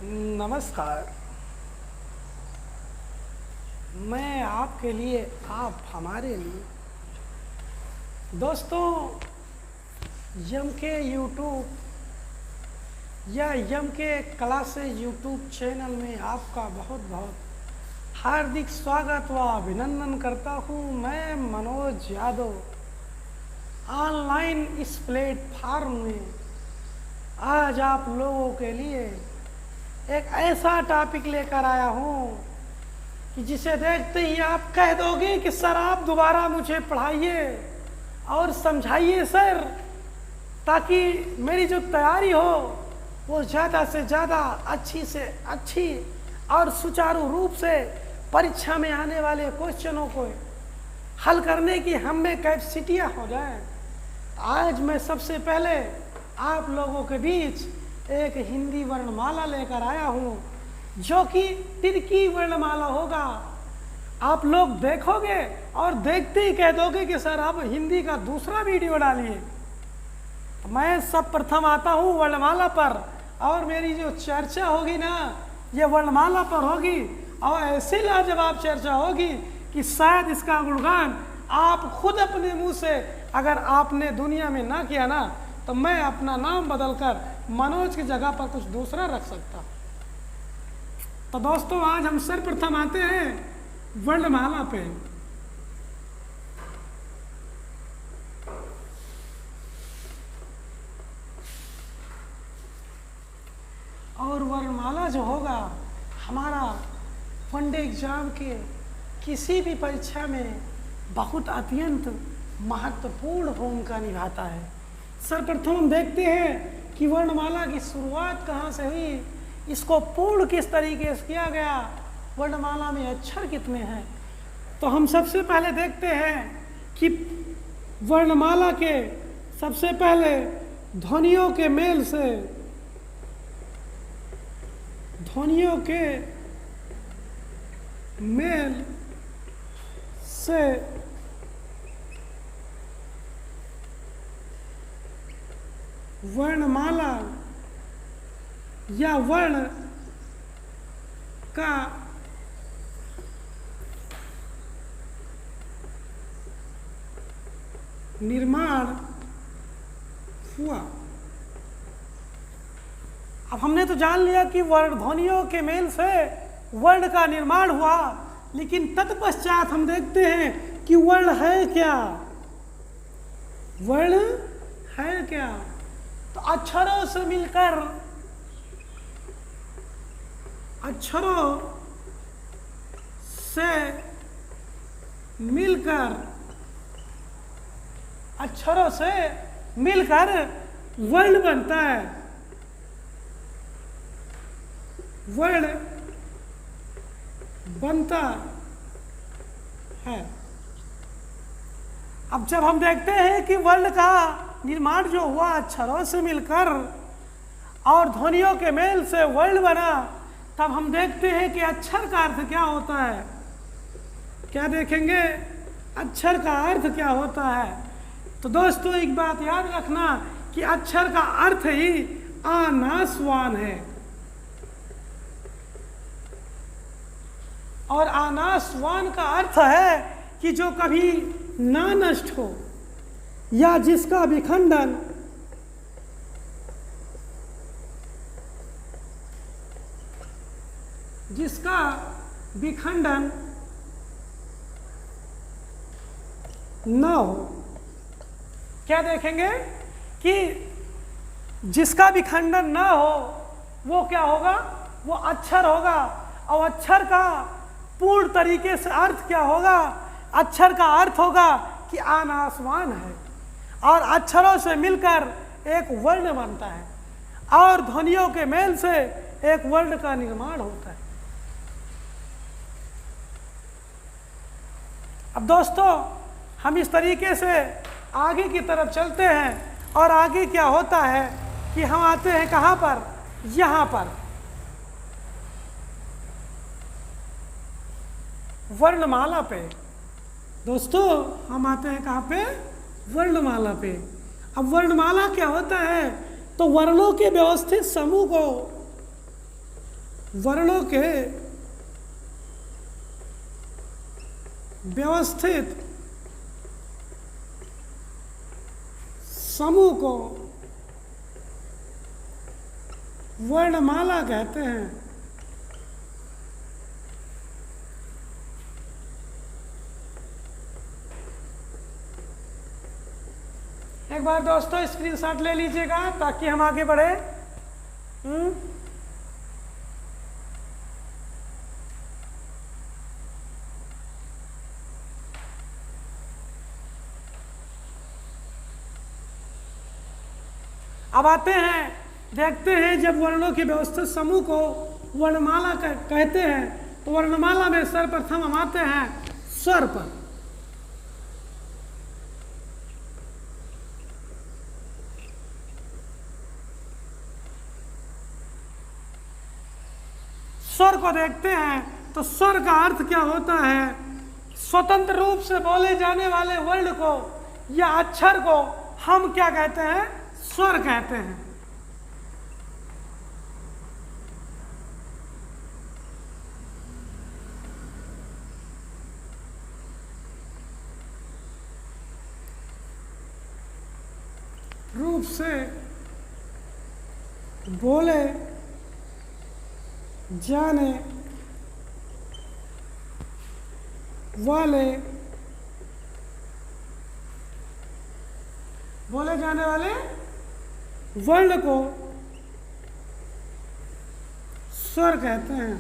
नमस्कार। मैं आपके लिए, आप हमारे लिए, दोस्तों, यम के यूट्यूब या यम के क्लासेस यूट्यूब चैनल में आपका बहुत बहुत हार्दिक स्वागत व अभिनंदन करता हूँ। मैं मनोज यादव ऑनलाइन इस प्लेटफार्म में आज आप लोगों के लिए एक ऐसा टॉपिक लेकर आया हूँ कि जिसे देखते ही आप कह दोगे कि सर आप दोबारा मुझे पढ़ाइए और समझाइए सर, ताकि मेरी जो तैयारी हो वो ज़्यादा से ज़्यादा अच्छी से अच्छी और सुचारू रूप से परीक्षा में आने वाले क्वेश्चनों को हल करने की हम में कैपेसिटियाँ हो जाए। आज मैं सबसे पहले आप लोगों के बीच एक हिंदी वर्णमाला लेकर आया हूँ जो कि तिरकी वर्णमाला होगा। आप लोग देखोगे और देखते ही कह दोगे कि सर आप हिंदी का दूसरा वीडियो डालिए। मैं सब प्रथम आता हूँ वर्णमाला पर और मेरी जो चर्चा होगी ना ये वर्णमाला पर होगी और ऐसे लाजवाब चर्चा होगी कि शायद इसका गुणगान आप खुद अपने मुंह से अगर आपने दुनिया में ना किया ना तो मैं अपना नाम बदलकर मनोज की जगह पर कुछ दूसरा रख सकता। तो दोस्तों आज हम सर्वप्रथम आते हैं वर्णमाला पे। और वर्णमाला जो होगा हमारा वनडे एग्जाम के किसी भी परीक्षा में बहुत अत्यंत महत्वपूर्ण भूमिका निभाता है। सर्वप्रथम हम देखते हैं कि वर्णमाला की शुरुआत कहाँ से हुई, इसको पूर्ण किस तरीके से किया गया, वर्णमाला में अक्षर कितने हैं। तो हम सबसे पहले देखते हैं कि वर्णमाला के सबसे पहले ध्वनियों के मेल से, ध्वनियों के मेल से वर्णमाला या वर्ण का निर्माण हुआ। अब हमने तो जान लिया कि वर्ण ध्वनियों के मेल से वर्ण का निर्माण हुआ, लेकिन तत्पश्चात हम देखते हैं कि वर्ण है क्या, वर्ण है क्या। तो अक्षरों से मिलकर, अक्षरों से मिलकर, अक्षरों से मिलकर वर्ण बनता है। वर्ण बनता है। अब जब हम देखते हैं कि वर्ण का निर्माण जो हुआ अक्षरों से मिलकर और ध्वनियों के मेल से वर्ण बना, तब हम देखते हैं कि अक्षर का अर्थ क्या होता है। क्या देखेंगे, अक्षर का अर्थ क्या होता है। तो दोस्तों एक बात याद रखना कि अक्षर का अर्थ ही अनासवान है और अनासवान का अर्थ है कि जो कभी ना नष्ट हो या जिसका विखंडन न हो। क्या देखेंगे कि जिसका विखंडन न हो वो क्या होगा, वो अक्षर होगा। और अक्षर का पूर्ण तरीके से अर्थ क्या होगा, अक्षर का अर्थ होगा कि अनासवान है और अक्षरों से मिलकर एक वर्ण बनता है और ध्वनियों के मेल से एक वर्ण का निर्माण होता है। अब दोस्तों हम इस तरीके से आगे की तरफ चलते हैं और आगे क्या होता है कि हम आते हैं कहाँ पर, यहाँ पर वर्णमाला पे। दोस्तों हम आते हैं कहाँ पे, वर्णमाला पे। अब वर्णमाला क्या होता है, तो वर्णों के व्यवस्थित समूह को वर्णों के व्यवस्थित समूह को वर्णमाला कहते हैं। एक बार दोस्तों स्क्रीनशॉट ले लीजिएगा ताकि हम आगे बढ़े। अब आते हैं, देखते हैं जब वर्णों के व्यवस्थित समूह को वर्णमाला कहते हैं तो वर्णमाला में सर्वप्रथम हम आते हैं स्वर पर। स्वर को देखते हैं तो स्वर का अर्थ क्या होता है? स्वतंत्र रूप से बोले जाने वाले वर्ण को या अक्षर को हम क्या कहते हैं? स्वर कहते हैं। रूप से बोले जाने वाले वर्ण को स्वर कहते हैं।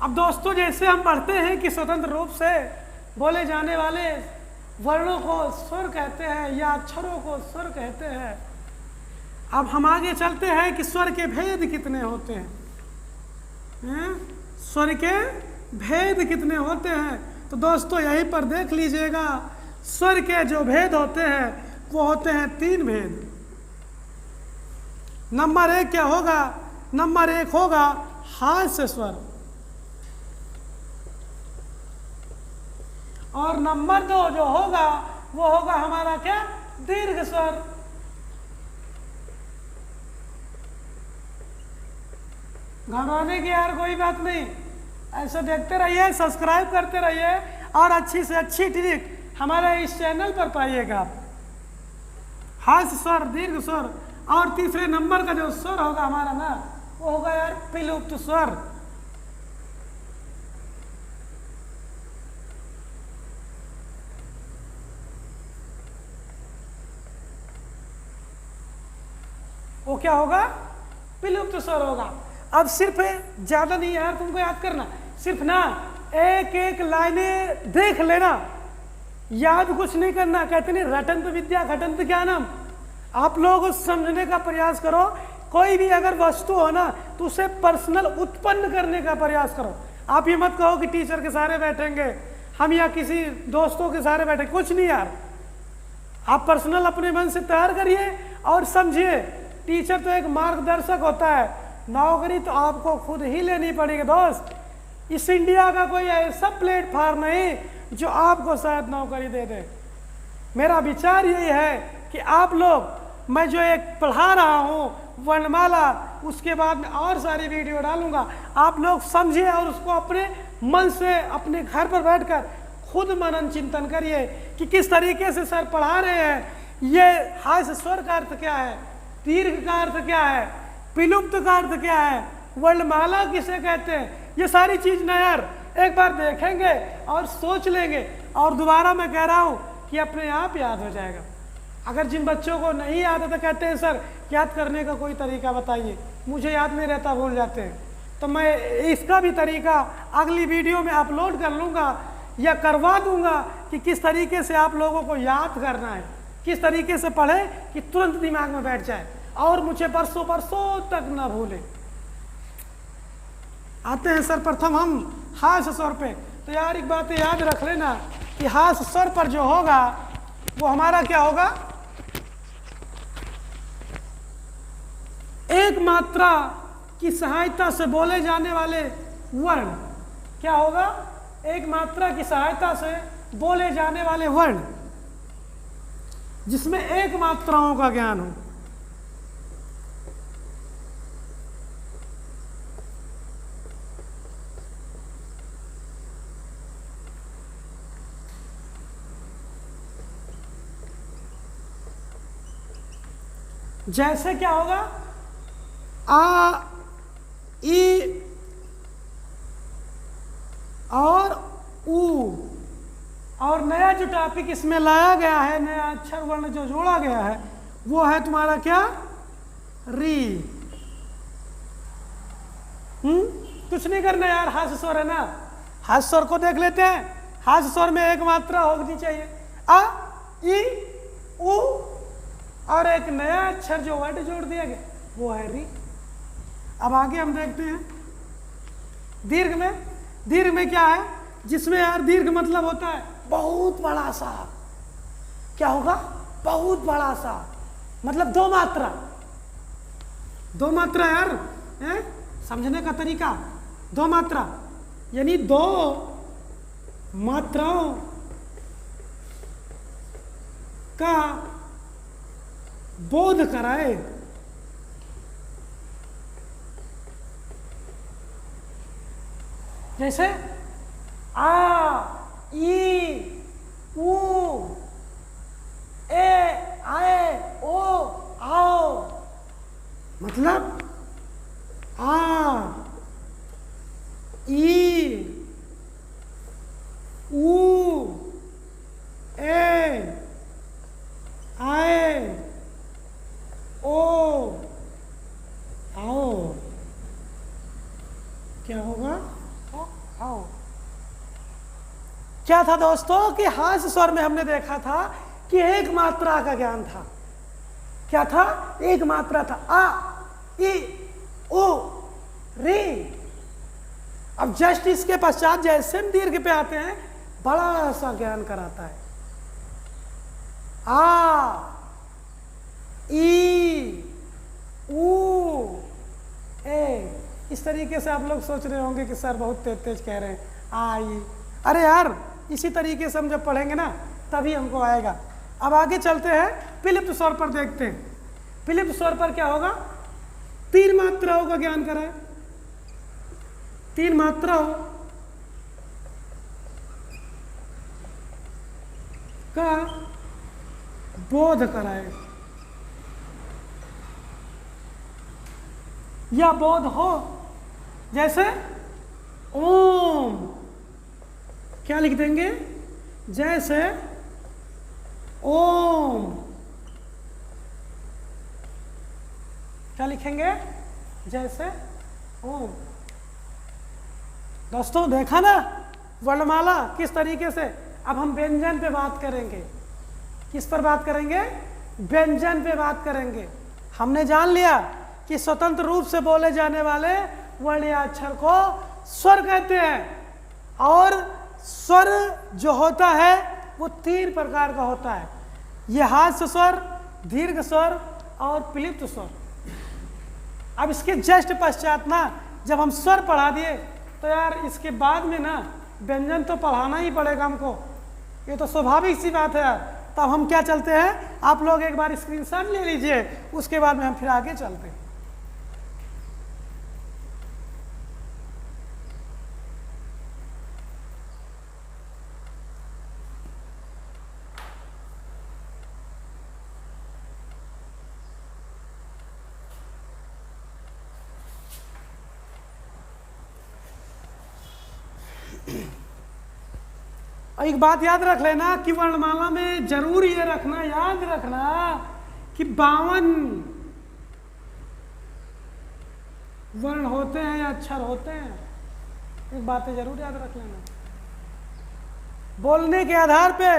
अब दोस्तों जैसे हम पढ़ते हैं कि स्वतंत्र रूप से बोले जाने वाले वर्णों को स्वर कहते हैं या अक्षरों को स्वर कहते हैं, अब हम आगे चलते हैं कि स्वर के भेद कितने होते हैं? स्वर के भेद कितने होते हैं? तो दोस्तों यहीं पर देख लीजिएगा, स्वर के जो भेद होते हैं वो होते हैं 3 भेद। नंबर 1 क्या होगा? नंबर 1 होगा हास्य स्वर, और नंबर 2 जो होगा वो होगा हमारा क्या? दीर्घ स्वर। घबराने की यार कोई बात नहीं, ऐसे देखते रहिए, सब्सक्राइब करते रहिए और अच्छी से अच्छी ट्रिक हमारे इस चैनल पर पाइएगा आप। हास्य स्वर, दीर्घ स्वर, और तीसरे नंबर का जो स्वर होगा हमारा ना, वो होगा यार विलुप्त स्वर। वो क्या होगा? विलुप्त स्वर होगा। अब सिर्फ ज्यादा नहीं यार तुमको याद करना, सिर्फ ना एक एक लाइनें देख लेना, याद कुछ नहीं करना। कहते नहीं रटंत विद्या घटंत ज्ञानम। आप लोग समझने का प्रयास करो। कोई भी अगर वस्तु हो ना तो उसे पर्सनल उत्पन्न करने का प्रयास करो। आप ये मत कहो कि टीचर के सारे बैठेंगे हम या किसी दोस्तों के सारे बैठे, कुछ नहीं यार। आप पर्सनल अपने मन से तैयार करिए और समझिए। टीचर तो एक मार्गदर्शक होता है, नौकरी तो आपको खुद ही लेनी पड़ेगी दोस्त। इस इंडिया का कोई ऐसा प्लेटफॉर्म नहीं जो आपको शायद नौकरी दे दे। मेरा विचार यही है कि आप लोग, मैं जो एक पढ़ा रहा हूँ वर्णमाला, उसके बाद में और सारी वीडियो डालूंगा, आप लोग समझिए और उसको अपने मन से अपने घर पर बैठकर खुद मनन चिंतन करिए कि किस तरीके से सर पढ़ा रहे हैं। ये हास्य स्वर का अर्थ क्या है, दीर्घ का अर्थ क्या है, विलुप्त का अर्थ क्या है, वर्णमाला किसे कहते हैं, ये सारी चीज ना यार एक बार देखेंगे और सोच लेंगे और दोबारा मैं कह रहा हूँ कि अपने आप याद हो जाएगा। अगर जिन बच्चों को नहीं याद है तो कहते हैं सर याद करने का कोई तरीका बताइए, मुझे याद नहीं रहता, भूल जाते हैं। तो मैं इसका भी तरीका अगली वीडियो में अपलोड कर लूँगा या करवा दूंगा कि किस तरीके से आप लोगों को याद करना है, किस तरीके से पढ़े कि तुरंत दिमाग में बैठ जाए और मुझे बरसों बरसों तक ना भूले। आते हैं सर प्रथम हम हास्य स्वर पे। तो यार एक बात याद रख लेना कि हास्य स्वर पर जो होगा वो हमारा क्या होगा, एक मात्रा की सहायता से बोले जाने वाले वर्ण। क्या होगा? एक मात्रा की सहायता से बोले जाने वाले वर्ण। जिसमें एक मात्राओं का ज्ञान हो। जैसे क्या होगा, आ, ई और ऊ, और नया जो टॉपिक इसमें लाया गया है, नया अक्षर वर्ण जो जोड़ा गया है, वो है तुम्हारा क्या, री। कुछ नहीं करना यार, हास्य स्वर है ना, हास्य स्वर को देख लेते हैं। हास्य स्वर में एक मात्रा होनी चाहिए, आ, ई, ऊ, और एक नया अक्षर जो वर्ड जोड़ दिया गया वो है री। अब आगे हम देखते हैं दीर्घ में। दीर्घ में क्या है, जिसमें यार दीर्घ मतलब होता है बहुत बड़ा सा। क्या होगा, बहुत बड़ा सा, मतलब दो मात्रा। दो मात्रा यार, समझने का तरीका, दो मात्रा यानी दो मात्राओं का बोध कराए। जैसे आ, ई, ऊ, ए, आए, ओ, आओ, मतलब आ, ई, ऊ, ए, आए, ओ, आओ। क्या होगा, ओ, आओ। क्या था दोस्तों कि हास्य स्वर में हमने देखा था कि एक मात्रा का ज्ञान था। क्या था, एक मात्रा था, आ, ई, ओ, री। अब जस्ट इसके पश्चात जैसे हम दीर्घ पे आते हैं, बड़ा सा ज्ञान कराता है। आ, ई, ऊ, ए। इस तरीके से आप लोग सोच रहे होंगे कि सर बहुत तेज तेज कह रहे हैं, आई। अरे यार, इसी तरीके से हम जब पढ़ेंगे ना तभी हमको आएगा। अब आगे चलते हैं, विलुप्त स्वर पर देखते हैं। विलुप्त स्वर पर क्या होगा, तीन मात्राओं का ज्ञान कराए, तीन मात्राओं का बोध कराए या बोध हो। जैसे ओम, क्या लिख देंगे, जैसे ओम, क्या लिखेंगे, जैसे ओम। दोस्तों देखा ना वर्णमाला किस तरीके से। अब हम व्यंजन पे बात करेंगे। किस पर बात करेंगे, व्यंजन पे बात करेंगे। हमने जान लिया कि स्वतंत्र रूप से बोले जाने वाले वर्ण या अक्षर को स्वर कहते हैं, और स्वर जो होता है वो तीन प्रकार का होता है। ये हास्य स्वर, दीर्घ स्वर और विलुप्त स्वर। अब इसके जस्ट पश्चात ना जब हम स्वर पढ़ा दिए तो यार इसके बाद में ना व्यंजन तो पढ़ाना ही पड़ेगा हमको, ये तो स्वाभाविक सी बात है यार। तब हम क्या चलते हैं, आप लोग एक बार स्क्रीनशॉट ले लीजिए, उसके बाद में हम फिर आगे चलते हैं। एक बात याद रख लेना कि वर्णमाला में जरूर ये रखना, याद रखना कि 52 वर्ण होते हैं या अक्षर होते हैं। एक बातें जरूर याद रख लेना। बोलने के आधार पे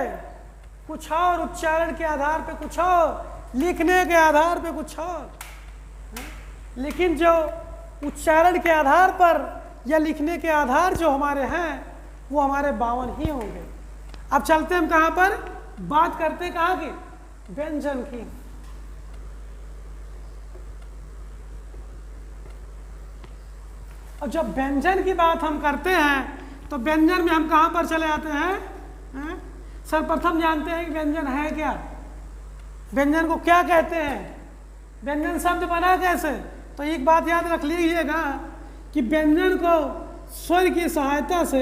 कुछ और, उच्चारण के आधार पे कुछ और, लिखने के आधार पे कुछ और, लेकिन जो उच्चारण के आधार पर या लिखने के आधार जो हमारे हैं वो हमारे 52 ही होंगे। अब चलते हम कहां पर, बात करते कहां की, व्यंजन की। और जब व्यंजन की बात हम करते हैं तो व्यंजन में हम कहां पर चले आते हैं, सर्वप्रथम जानते हैं कि व्यंजन है क्या। व्यंजन को क्या कहते हैं, व्यंजन शब्द बना कैसे। तो एक बात याद रख लीजिएगा कि व्यंजन को स्वर की सहायता से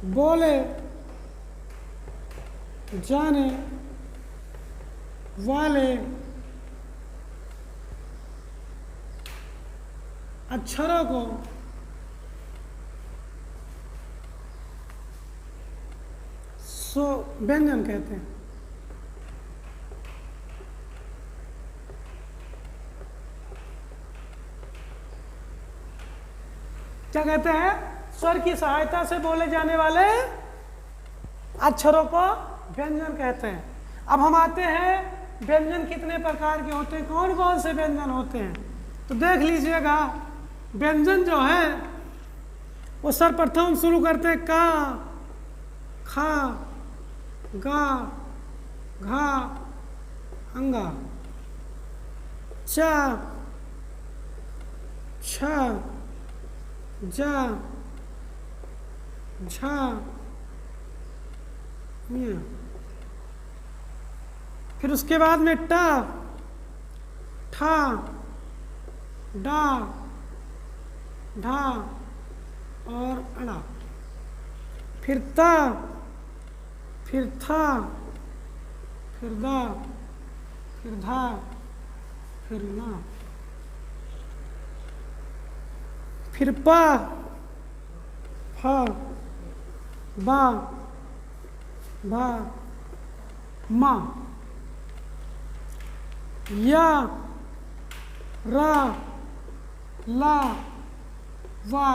बोले जाने वाले अक्षरों को व्यंजन कहते हैं। क्या कहते हैं, स्वर की सहायता से बोले जाने वाले अक्षरों को व्यंजन कहते हैं। अब हम आते हैं व्यंजन कितने प्रकार के होते हैं, कौन कौन से व्यंजन होते हैं। तो देख लीजिएगा, व्यंजन जो है वो सर्वप्रथम शुरू करते हैं का, खा, गा, घा, अंगा, चा, छा, जा, झा, मिया। फिर उसके बाद में टा, ठा, डा, ढा और अड़ा। फिर ता, फिर था, फिर दा, फिर धा, फिर ना, फिर पा, फा, बा, भा, मा, या, रा, ला, वा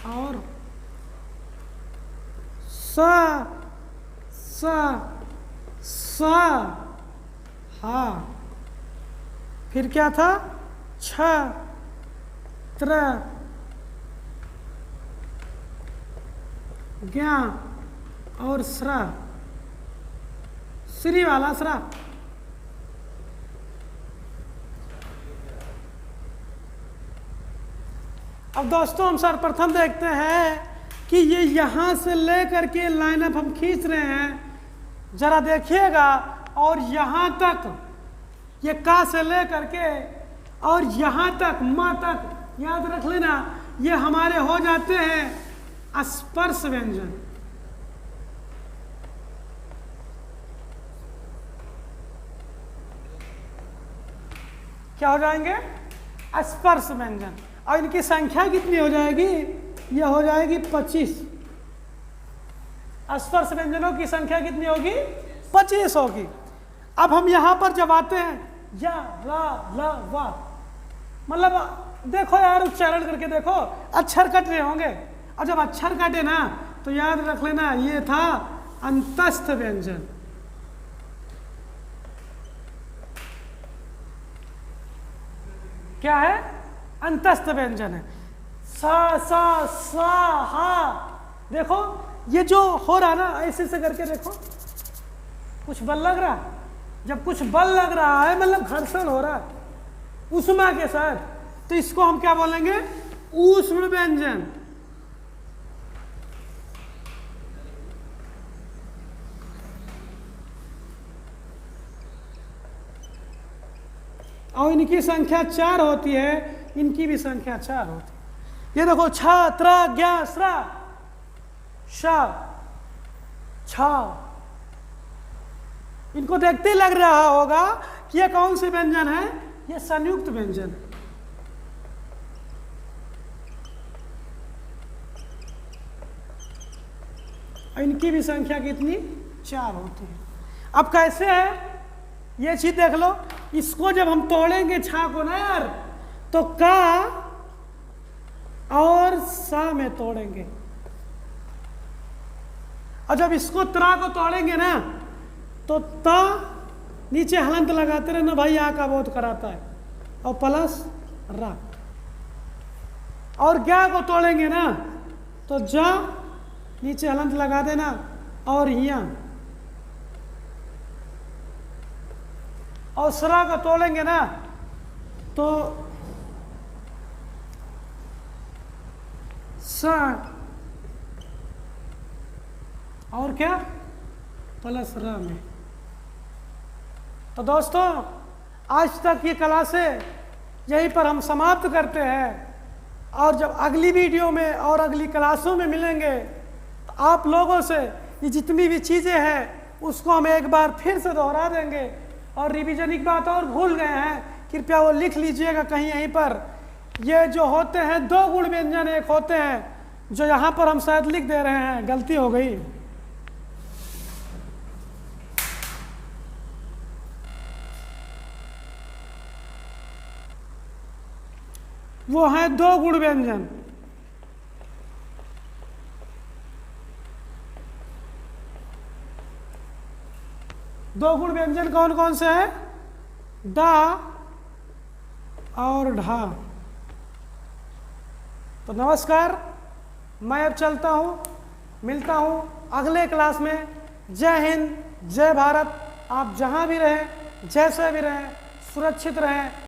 और सा, सा, हा। फिर क्या था, छ, त्र, ज्ञा और स्रा, श्री वाला स्रा। अब दोस्तों हम सर्वप्रथम देखते हैं कि ये यहाँ से लेकर के लाइनअप हम खींच रहे हैं, जरा देखिएगा। और यहाँ तक, ये का से लेकर के और यहाँ तक, मा तक याद रख लेना, ये हमारे हो जाते हैं स्पर्श व्यंजन। क्या हो जाएंगे, स्पर्श व्यंजन। और इनकी संख्या कितनी हो जाएगी, यह हो जाएगी 25। स्पर्श व्यंजनों की संख्या कितनी होगी, 25 होगी। अब हम यहां पर जब आते हैं या, रा, ला, वा, मतलब देखो यार, उच्चारण करके देखो, अक्षर कट रहे होंगे। और जब अक्षर कटे ना तो याद रख लेना, ये था अंतस्थ व्यंजन। क्या है, अंतस्थ व्यंजन है। सा, सा, सा, हा। देखो ये जो हो रहा ना, ऐसे से करके देखो, कुछ बल लग रहा। जब कुछ बल लग रहा है मतलब घर्षण हो रहा है उष्मा के साथ, तो इसको हम क्या बोलेंगे, ऊष्म व्यंजन। और इनकी संख्या 4 होती है, इनकी भी संख्या 4 होती है। ये देखो, छ, त्र, ज्ञा, स्रा, शा, छा। इनको देखते ही लग रहा होगा कि ये कौन से व्यंजन है, ये संयुक्त व्यंजन है। इनकी भी संख्या कितनी, 4 होती है। अब कैसे है ये चीज देख लो। इसको जब हम तोड़ेंगे छा को ना यार, तो का और सा में तोड़ेंगे। और जब इसको त्रा को तोड़ेंगे ना तो ता नीचे हलंत लगाते रहना भाई, आ का बोध कराता है, और प्लस रा। और ज्ञा को तोड़ेंगे ना तो जा नीचे हलंत लगा देना, और हिया। और सरा को तोड़ेंगे ना तो स और क्या प्लस र में। तो दोस्तों आज तक ये क्लासें यहीं पर हम समाप्त करते हैं, और जब अगली वीडियो में और अगली क्लासों में मिलेंगे तो आप लोगों से ये जितनी भी चीज़ें हैं उसको हम एक बार फिर से दोहरा देंगे। और रिवीजन एक बात और भूल गए हैं, कृपया वो लिख लीजिएगा कहीं यहीं पर। ये जो होते हैं 2 गुण व्यंजन एक होते हैं, जो यहाँ पर हम शायद लिख दे रहे हैं, गलती हो गई। वो है 2 गुण व्यंजन। दो गुण व्यंजन कौन कौन से हैं? ड और ढ। तो नमस्कार, मैं अब चलता हूँ, मिलता हूँ अगले क्लास में। जय हिंद, जय भारत। आप जहाँ भी रहें, जैसे भी रहें, सुरक्षित रहें।